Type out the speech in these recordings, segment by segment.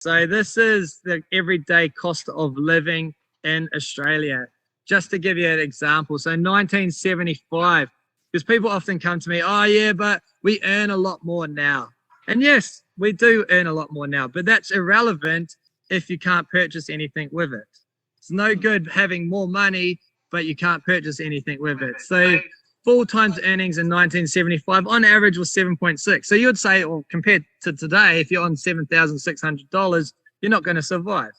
So this is the everyday cost of living in Australia. Just to give you an example, so 1975, because people often come to me, oh yeah, but we earn a lot more now. And yes, we do earn a lot more now, but that's irrelevant if you can't purchase anything with it. It's no good having more money, but you can't purchase anything with it. So full-time earnings in 1975 on average was 7.6. So you'd say, well, compared to today, if you're on $7,600, you're not going to survive.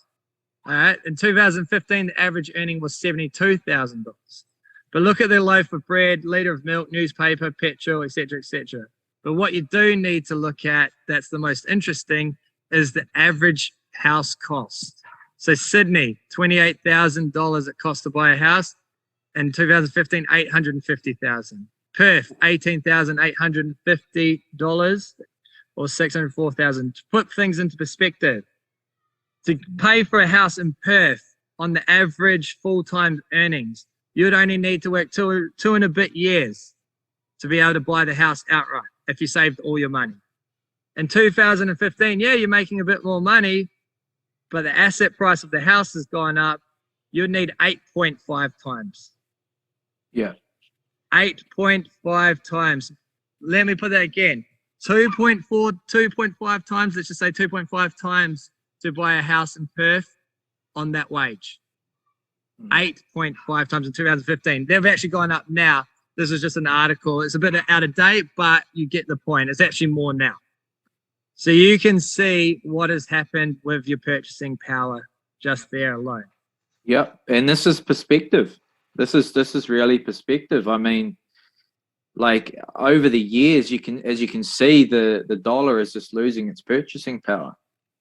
All right. In 2015, the average earning was $72,000. But look at the loaf of bread, liter of milk, newspaper, petrol, etc., etc. But what you do need to look at, that's the most interesting, is the average house cost. So Sydney, $28,000 it cost to buy a house. In 2015, $850,000. Perth, $18,850 or $604,000. To put things into perspective, to pay for a house in Perth on the average full-time earnings, you'd only need to work two and a bit years to be able to buy the house outright if you saved all your money. In 2015, yeah, you're making a bit more money, but the asset price of the house has gone up. You'd need 8.5 times. Yeah. 8.5 times. Let me put that again. 2.5 times, let's just say 2.5 times to buy a house in Perth on that wage. 8.5 times in 2015. They've actually gone up now. This is just an article. It's a bit out of date, but you get the point. It's actually more now. So you can see what has happened with your purchasing power just there alone. Yep. And this is perspective. This is really perspective. I mean, like over the years, as you can see, the dollar is just losing its purchasing power.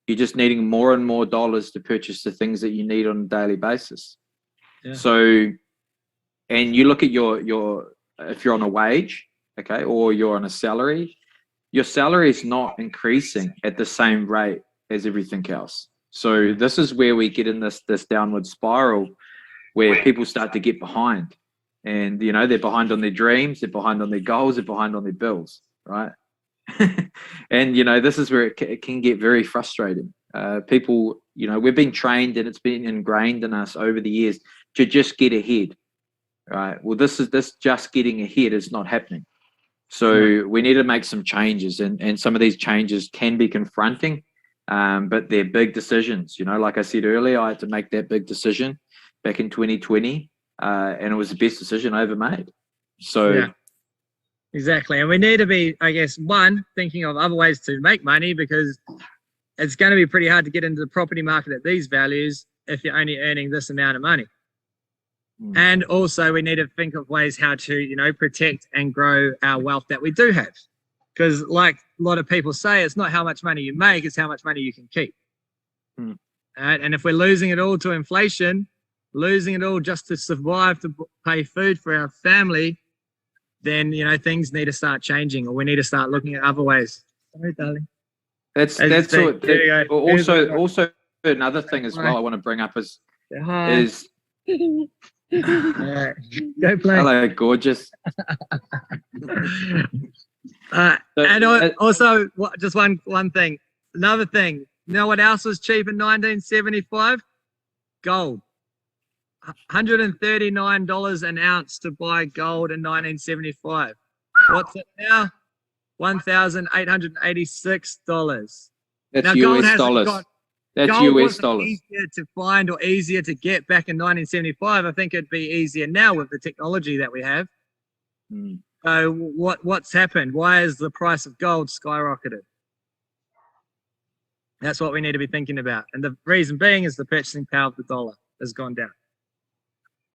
You're just needing more and more dollars to purchase the things that you need on a daily basis. Yeah. So, and you look at your if you're on a wage, okay, or you're on a salary, your salary is not increasing at the same rate as everything else. So this is where we get in this downward spiral where people start to get behind, and you know, they're behind on their dreams, they're behind on their goals, they're behind on their bills, right? And you know, this is where it can get very frustrating. People, you know, we've been trained and it's been ingrained in us over the years to just get ahead, right? Well, this just getting ahead is not happening. So we need to make some changes, and some of these changes can be confronting, but they're big decisions. You know, like I said earlier, I had to make that big decision back in 2020, and it was the best decision I ever made. So yeah, exactly. And we need to be, I guess, one, thinking of other ways to make money, because it's going to be pretty hard to get into the property market at these values if you're only earning this amount of money. And also we need to think of ways how to, you know, protect and grow our wealth that we do have. Because like a lot of people say, it's not how much money you make, it's how much money you can keep. And if we're losing it all to inflation, losing it all just to survive, to pay food for our family, then, you know, things need to start changing, or we need to start looking at other ways. Sorry, darling. Also another thing as well I want to bring up is go play. Hello, gorgeous. And also, just one thing, another thing. You know what else was cheap in 1975? Gold. $139 an ounce to buy gold in 1975. What's it now? $1,886. That's now, US dollars. That's US dollars. Easier to find or easier to get back in 1975. I think it'd be easier now with the technology that we have. So what's happened? Why is the price of gold skyrocketed? That's what we need to be thinking about. And the reason being is the purchasing power of the dollar has gone down.